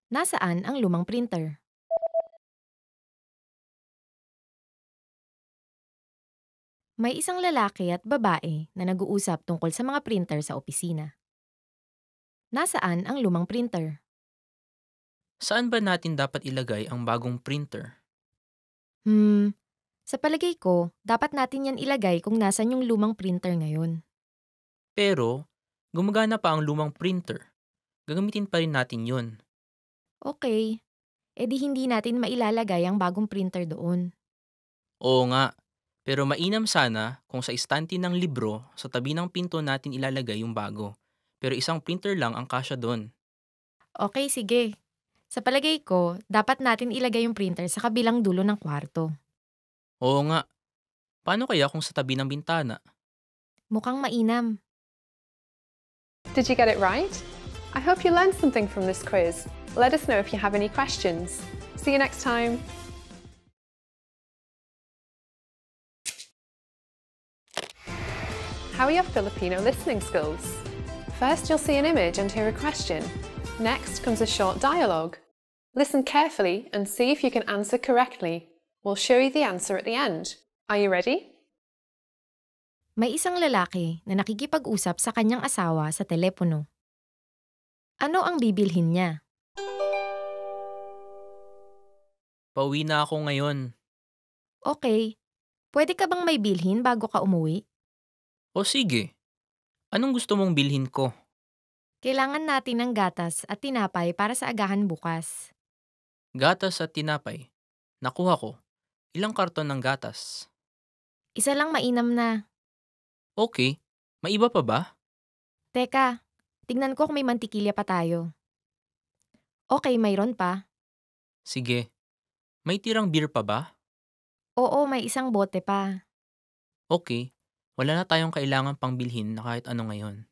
Nasaan ang lumang printer? May isang lalaki at babae na nag-uusap tungkol sa mga printer sa opisina. Nasaan ang lumang printer? Saan ba natin dapat ilagay ang bagong printer? Sa palagay ko, dapat natin yan ilagay kung nasan yung lumang printer ngayon. Pero, gumagana pa ang lumang printer. Gagamitin pa rin natin yun. Okay. E di hindi natin mailalagay ang bagong printer doon. Oo nga, pero mainam sana kung sa istante ng libro sa tabi ng pinto natin ilalagay yung bago. Pero isang printer lang ang kasya doon. Okay, sige. Sa palagay ko, dapat natin ilagay yung printer sa kabilang dulo ng kwarto. Oo nga, paano kaya kung sa tabi ng bintana? Mukhang mainam. Did you get it right? I hope you learned something from this quiz. Let us know if you have any questions. See you next time. How are your Filipino listening skills? First, you'll see an image and hear a question. Next comes a short dialogue. Listen carefully and see if you can answer correctly. We'll show you the answer at the end. Are you ready? May isang lalaki na nakikipag-usap sa kanyang asawa sa telepono. Ano ang bibilhin niya? Pauwi na ako ngayon. Okay. Pwede ka bang may bilhin bago ka umuwi? O sige, anong gusto mong bilhin ko? Kailangan natin ng gatas at tinapay para sa agahan bukas. Gatas at tinapay. Nakuha ko. Ilang karton ng gatas? Isa lang mainam na. Okay, may iba pa ba? Teka, tignan ko kung may mantikilya pa tayo. Okay, mayroon pa. Sige. May tirang beer pa ba? Oo, may isang bote pa. Okay, wala na tayong kailangan pang bilhin na kahit ano ngayon.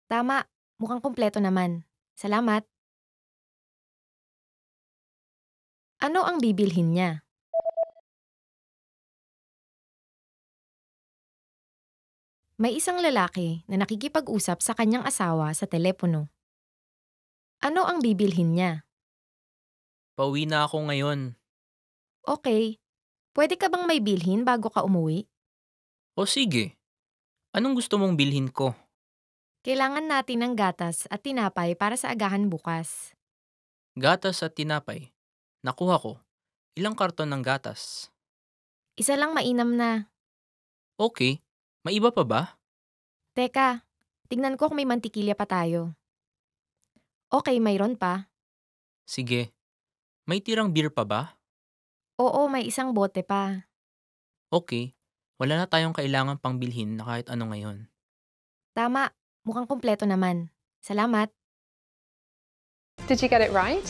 Tama, mukhang kumpleto naman. Salamat. Ano ang bibilhin niya? May isang lalaki na nakikipag-usap sa kanyang asawa sa telepono. Ano ang bibilhin niya? Pauwi na ako ngayon. Okay, pwede ka bang may bilhin bago ka umuwi? O sige, anong gusto mong bilhin ko? Kailangan natin ng gatas at tinapay para sa agahan bukas. Gatas at tinapay. Nakuha ko. Ilang karton ng gatas? Isa lang mainam na. Okay, may iba pa ba? Teka, tignan ko kung may mantikilya pa tayo. Okay, mayroon pa. Sige. May tirang beer pa ba? Oo, may isang bote pa. Okay, wala na tayong kailangan pang bilhin na kahit ano ngayon. Tama, mukhang kumpleto naman. Salamat. Did you get it right?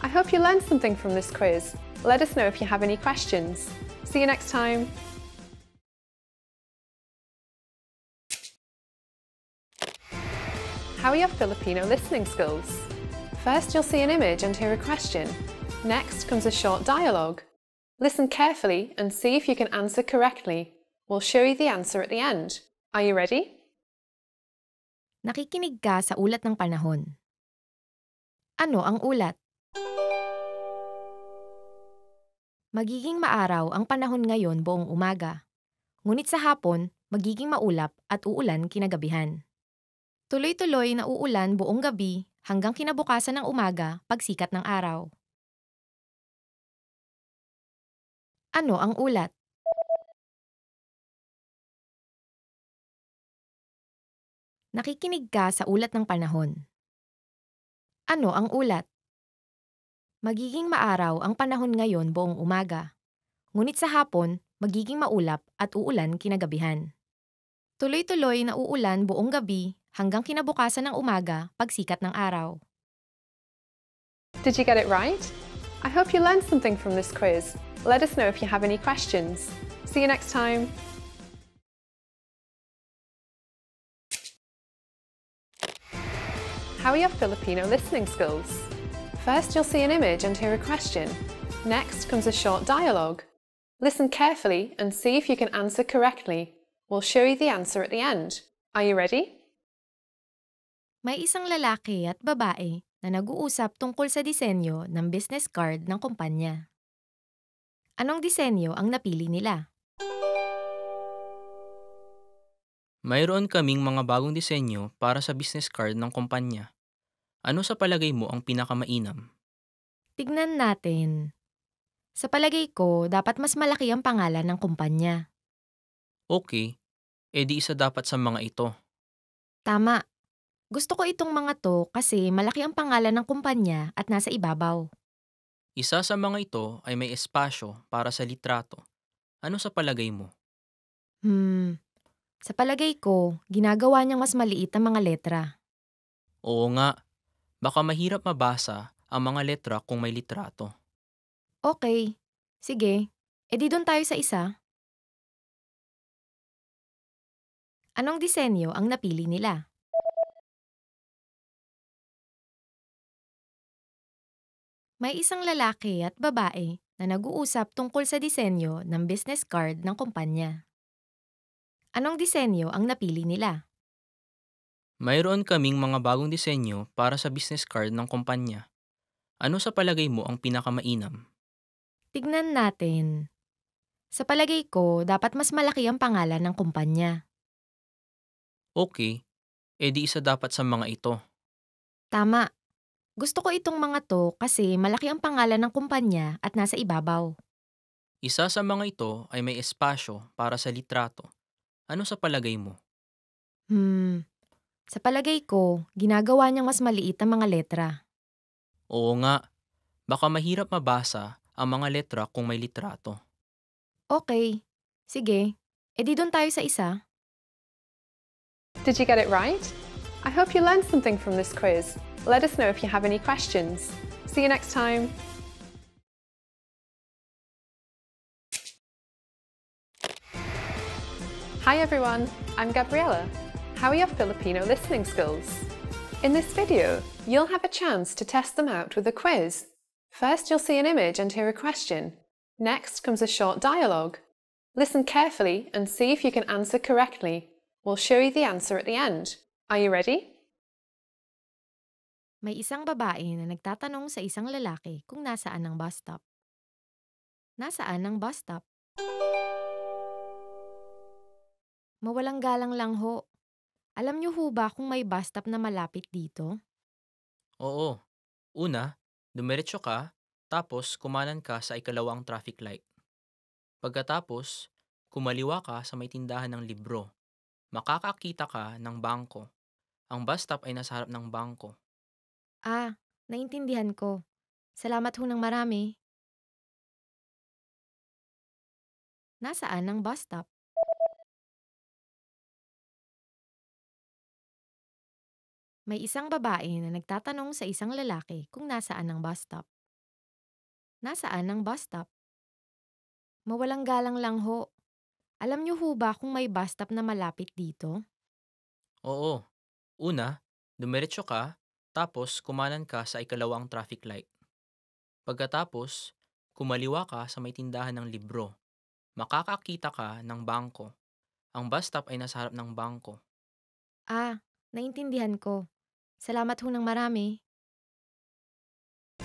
I hope you learned something from this quiz. Let us know if you have any questions. See you next time. How are your Filipino listening skills? First, you'll see an image and hear a question. Next comes a short dialogue. Listen carefully and see if you can answer correctly. We'll show you the answer at the end. Are you ready? Nakikinig ka sa ulat ng panahon. Ano ang ulat? Magiging maaraw ang panahon ngayon buong umaga. Ngunit sa hapon, magiging maulap at uulan kinagabihan. Tuloy-tuloy na uulan buong gabi hanggang kinabukasan ng umaga pagsikat ng araw. Ano ang ulat? Nakikinig ka sa ulat ng panahon. Ano ang ulat? Magiging maaraw ang panahon ngayon buong umaga. Ngunit sa hapon, magiging maulap at uulan kinagabihan. Tuloy-tuloy na uulan buong gabi hanggang kinabukasan ng umaga pagsikat ng araw. Did you get it right? I hope you learned something from this quiz. Let us know if you have any questions. See you next time. How are your Filipino listening skills? First, you'll see an image and hear a question. Next comes a short dialogue. Listen carefully and see if you can answer correctly. We'll show you the answer at the end. Are you ready? May isang lalaki at babae na nag-uusap tungkol sa disenyo ng business card ng kumpanya. Anong disenyo ang napili nila? Mayroon kaming mga bagong disenyo para sa business card ng kumpanya. Ano sa palagay mo ang pinakamainam? Tignan natin. Sa palagay ko, dapat mas malaki ang pangalan ng kumpanya. Okay, edi isa dapat sa mga ito. Tama. Gusto ko itong mga to kasi malaki ang pangalan ng kumpanya at nasa ibabaw. Isa sa mga ito ay may espasyo para sa litrato. Ano sa palagay mo? Sa palagay ko, ginagawa niyang mas maliit ang mga letra. Oo nga, baka mahirap mabasa ang mga letra kung may litrato. Okay, sige. Edi doon tayo sa isa. Anong disenyo ang napili nila? May isang lalaki at babae na nag-uusap tungkol sa disenyo ng business card ng kumpanya. Anong disenyo ang napili nila? Mayroon kaming mga bagong disenyo para sa business card ng kumpanya. Ano sa palagay mo ang pinakamainam? Tignan natin. Sa palagay ko, dapat mas malaki ang pangalan ng kumpanya. Okay, edi isa dapat sa mga ito. Tama. Gusto ko itong mga to kasi malaki ang pangalan ng kumpanya at nasa ibabaw. Isa sa mga ito ay may espasyo para sa litrato. Ano sa palagay mo? Sa palagay ko, ginagawa niyang mas maliit ang mga letra. Oo nga, baka mahirap mabasa ang mga letra kung may litrato. Okay, sige. Edi doon tayo sa isa. Did you get it right? I hope you learned something from this quiz. Let us know if you have any questions. See you next time. Hi everyone, I'm Gabriella. How are your Filipino listening skills? In this video, you'll have a chance to test them out with a quiz. First, you'll see an image and hear a question. Next comes a short dialogue. Listen carefully and see if you can answer correctly. We'll show you the answer at the end. Are you ready? May isang babae na nagtatanong sa isang lalaki kung nasaan ang bus stop. Nasaan ang bus stop? Mawalang galang lang ho. Alam niyo ho ba kung may bus stop na malapit dito? Oo. Una, dumiretso ka, tapos kumanan ka sa ikalawang traffic light. Pagkatapos, kumaliwa ka sa may tindahan ng libro. Makakakita ka ng bangko. Ang bus stop ay nasa harap ng bangko. Ah, naintindihan ko. Salamat ho ng marami. Nasaan ang bus stop? May isang babae na nagtatanong sa isang lalaki kung nasaan ang bus stop. Nasaan ang bus stop? Mawalang galang lang ho. Alam niyo ho ba kung may bus stop na malapit dito? Oo. Una, dumiretso ka, tapos kumanan ka sa ikalawang traffic light. Pagkatapos, kumaliwa ka sa may tindahan ng libro. Makakakita ka ng bangko. Ang bus stop ay nasa harap ng bangko. Ah, naintindihan ko. Salamat ho ng marami.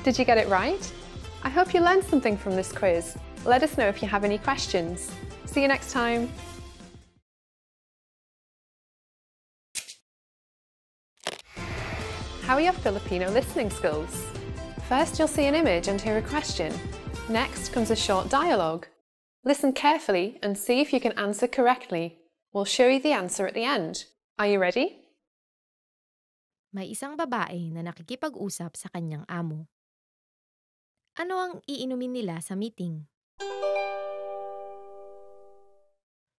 Did you get it right? I hope you learned something from this quiz. Let us know if you have any questions. See you next time. How are your Filipino listening skills? First, you'll see an image and hear a question. Next comes a short dialogue. Listen carefully and see if you can answer correctly. We'll show you the answer at the end. Are you ready? May isang babae na nakikipag-usap sa kanyang amo. Ano ang iinumin nila sa meeting?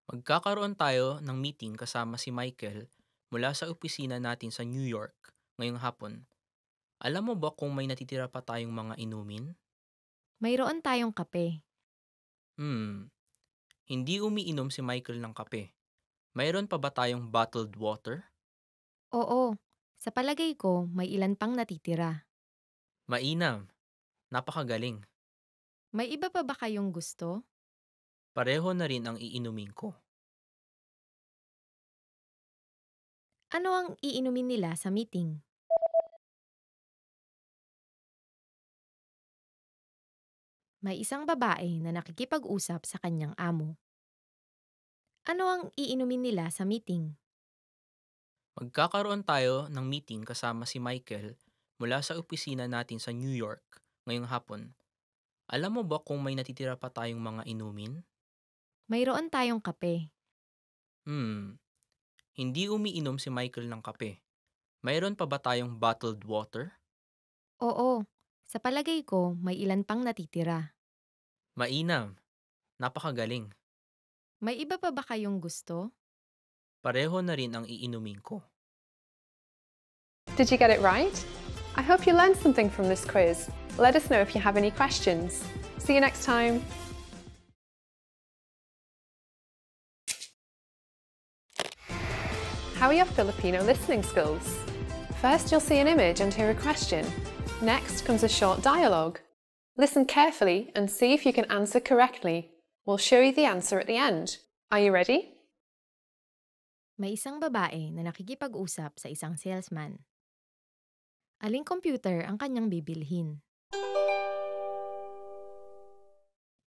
Magkakaroon tayo ng meeting kasama si Michael mula sa opisina natin sa New York ngayong hapon. Alam mo ba kung may natitira pa tayong mga inumin? Mayroon tayong kape. Hindi umiinom si Michael ng kape. Mayroon pa ba tayong bottled water? Oo, sa palagay ko may ilan pang natitira. Mainam. Napakagaling. May iba pa ba kayong gusto? Pareho na rin ang iinumin ko. Ano ang iinumin nila sa meeting? May isang babae na nakikipag-usap sa kanyang amo. Ano ang iinumin nila sa meeting? Magkakaroon tayo ng meeting kasama si Michael mula sa opisina natin sa New York ngayong hapon. Alam mo ba kung may natitira pa tayong mga inumin? Mayroon tayong kape. Hindi umiinom si Michael ng kape. Mayroon pa ba tayong bottled water? Oo, sa palagay ko may ilan pang natitira. Mainam. Napakagaling. May iba pa ba kayong gusto? Pareho na rin ang iinumin ko. Did you get it right? I hope you learned something from this quiz. Let us know if you have any questions. See you next time. How are your Filipino listening skills? First, you'll see an image and hear a question. Next comes a short dialogue. Listen carefully and see if you can answer correctly. We'll show you the answer at the end. Are you ready? May isang babae na nakikipag-usap sa isang salesman. Aling computer ang kanyang bibilhin?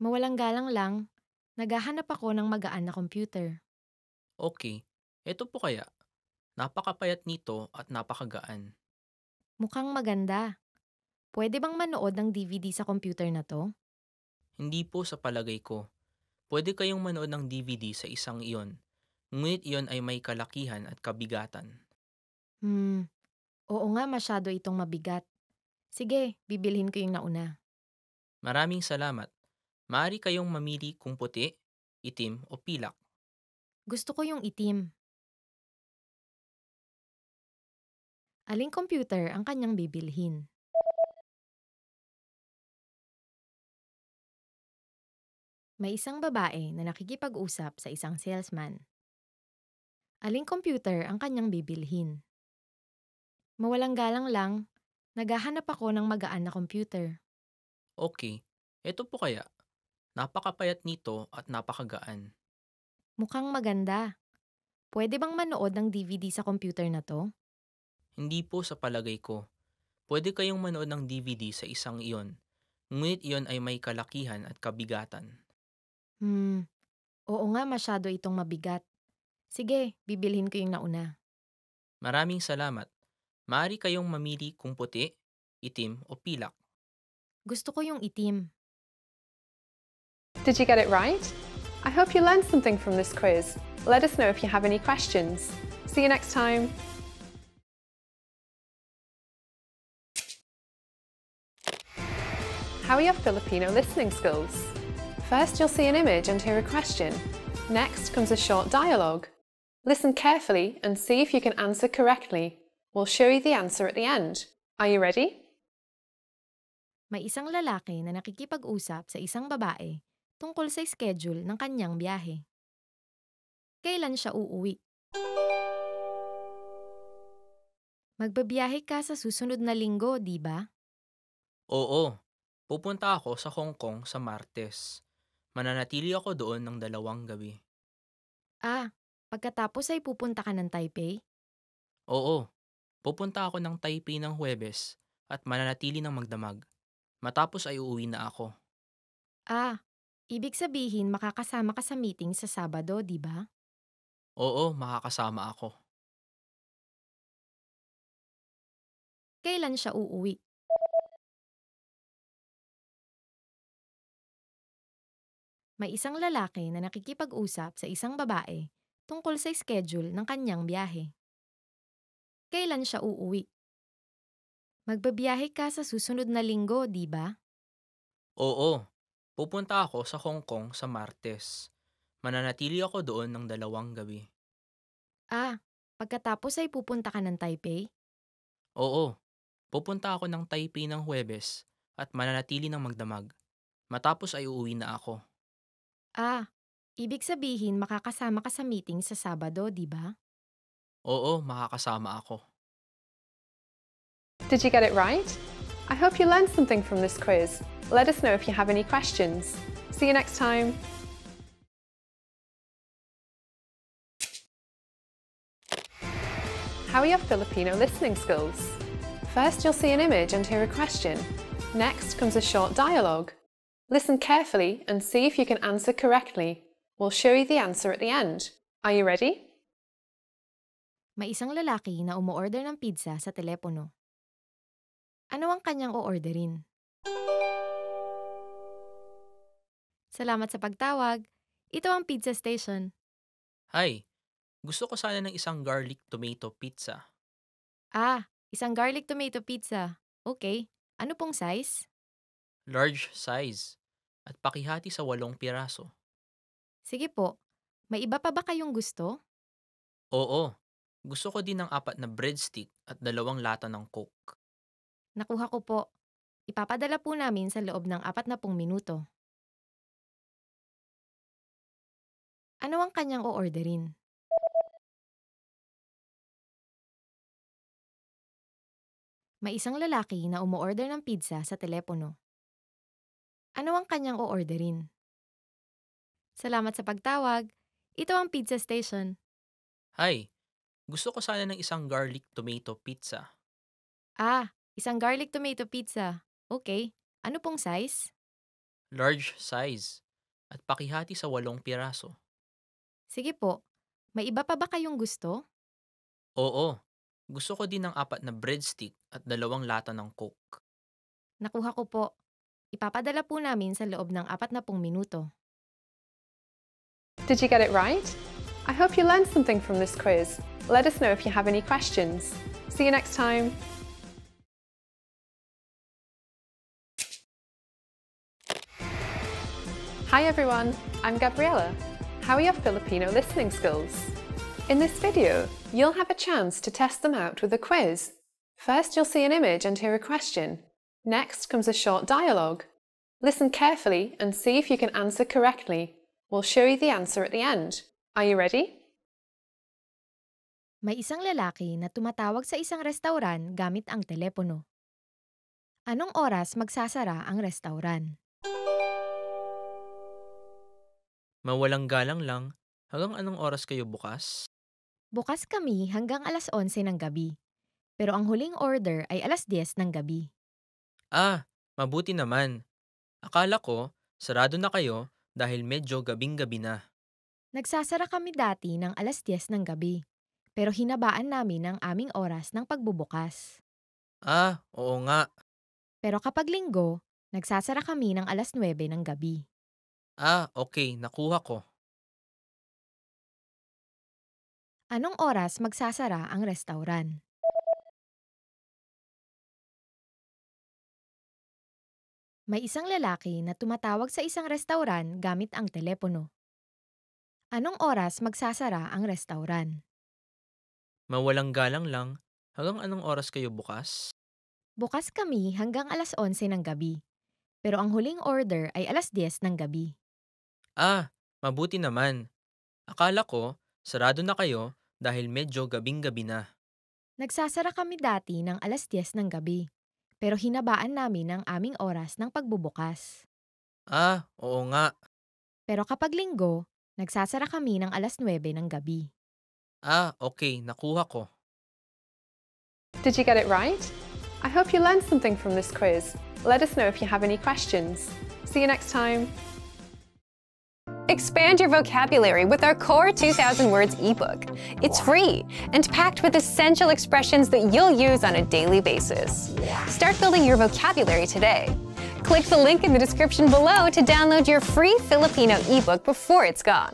Mawalang galang lang, naghahanap ako ng magaan na computer. Okay, ito po kaya. Napakapayat nito at napakagaan. Mukhang maganda. Pwede bang manood ng DVD sa computer na to? Hindi po sa palagay ko. Pwede kayong manood ng DVD sa isang iyon. Ngunit iyon ay may kalakihan at kabigatan. Oo nga, masyado itong mabigat. Sige, bibilhin ko yung nauna. Maraming salamat. Maaari kayong mamili kung puti, itim o pilak. Gusto ko yung itim. Aling computer ang kanyang bibilhin? May isang babae na nakikipag-usap sa isang salesman. Aling computer ang kanyang bibilhin? Mawalang galang lang, naghahanap ako ng magaan na computer. Okay, eto po kaya. Napakapayat nito at napakagaan. Mukhang maganda. Pwede bang manood ng DVD sa computer na to? Hindi po sa palagay ko. Pwede kayong manood ng DVD sa isang iyon. Ngunit iyon ay may kalakihan at kabigatan. Hmm, oo nga masyado itong mabigat. Sige, bibilhin ko yung nauna. Maraming salamat. Maaari kayong mamili kung puti, itim o pilak. Gusto ko yung itim. Did you get it right? I hope you learned something from this quiz. Let us know if you have any questions. See you next time. How are your Filipino listening skills? First, you'll see an image and hear a question. Next comes a short dialogue. Listen carefully and see if you can answer correctly. We'll show you the answer at the end. Are you ready? May isang lalaki na nakikipag-usap sa isang babae tungkol sa schedule ng kanyang biyahe. Kailan siya uuwi? Magbabiyahe ka sa susunod na linggo, di ba? Oo, pupunta ako sa Hong Kong sa Martes. Mananatili ako doon ng 2 gabi. Ah, pagkatapos ay pupunta ka ng Taipei? Oo, pupunta ako ng Taipei ng Huwebes at mananatili ng magdamag. Matapos ay uuwi na ako. Ah, ibig sabihin makakasama ka sa meeting sa Sabado, di ba? Oo, makakasama ako. Kailan siya uuwi? May isang lalaki na nakikipag-usap sa isang babae tungkol sa schedule ng kanyang biyahe. Kailan siya uuwi? Magbabiyahe ka sa susunod na linggo, di ba? Oo, pupunta ako sa Hong Kong sa Martes. Mananatili ako doon ng 2 gabi. Ah, pagkatapos ay pupunta ka ng Taipei? Oo, pupunta ako ng Taipei ng Huwebes at mananatili ng magdamag. Matapos ay uuwi na ako. Ah, ibig sabihin makakasama ka sa meeting sa Sabado, di ba? Oo, makakasama ako. Did you get it right? I hope you learned something from this quiz. Let us know if you have any questions. See you next time. How are your Filipino listening skills? First, you'll see an image and hear a question. Next comes a short dialogue. Listen carefully and see if you can answer correctly. We'll show you the answer at the end. Are you ready? May isang lalaki na umuorder ng pizza sa telepono. Ano ang kanyang o-orderin? Salamat sa pagtawag. Ito ang pizza station. Hi, gusto ko sana ng isang garlic tomato pizza. Ah, isang garlic tomato pizza. Okay. Ano pong size? Large size. At pakihati sa 8 piraso. Sige po. May iba pa ba kayong gusto? Oo, gusto ko din ng 4 na breadstick at 2 lata ng Coke. Nakuha ko po. Ipapadala po namin sa loob ng 40 minuto. Ano ang kanyang o-orderin? May isang lalaki na umuorder ng pizza sa telepono. Ano ang kanyang o-orderin? Salamat sa pagtawag. Ito ang pizza station. Hi, gusto ko sana ng isang garlic tomato pizza. Ah, isang garlic tomato pizza. Okay. Ano pong size? Large size. At pakihati sa 8 piraso. Sige po. May iba pa ba kayong gusto? Oo, gusto ko din ng 4 na breadstick at 2 lata ng Coke. Nakuha ko po. Ipapadala po namin sa loob ng 40 minuto. Did you get it right? I hope you learned something from this quiz. Let us know if you have any questions. See you next time. Hi everyone, I'm Gabriella. How are your Filipino listening skills? In this video, you'll have a chance to test them out with a quiz. First, you'll see an image and hear a question. Next comes a short dialogue. Listen carefully and see if you can answer correctly. We'll show you the answer at the end. Are you ready? May isang lalaki na tumatawag sa isang restauran gamit ang telepono. Anong oras magsasara ang restauran? Mawalang galang lang, hanggang anong oras kayo bukas? Bukas kami hanggang alas 11 ng gabi. Pero ang huling order ay alas 10 ng gabi. Mabuti naman. Akala ko, sarado na kayo dahil medyo gabing-gabi na. Nagsasara kami dati ng alas 10 ng gabi. Pero hinabaan namin ang aming oras ng pagbubukas. Oo nga. Pero kapag linggo, nagsasara kami ng alas 9 ng gabi. Okay, nakuha ko. Anong oras magsasara ang restauran? May isang lalaki na tumatawag sa isang restauran gamit ang telepono. Anong oras magsasara ang restauran? Mawalang galang lang, hanggang anong oras kayo bukas? Bukas kami hanggang alas 11 ng gabi. Pero ang huling order ay alas 10 ng gabi. Mabuti naman. Akala ko, sarado na kayo dahil medyo gabing-gabi na. Nagsasara kami dati ng alas 10 ng gabi. Pero hinabaan namin ang aming oras ng pagbubukas. Oo nga. Pero kapag linggo, nagsasara kami ng alas 9 ng gabi. Okay, nakuha ko. Did you get it right? I hope you learned something from this quiz. Let us know if you have any questions. See you next time. Expand your vocabulary with our Core 2000 Words ebook. It's free and packed with essential expressions that you'll use on a daily basis. Start building your vocabulary today. Click the link in the description below to download your free Filipino ebook before it's gone.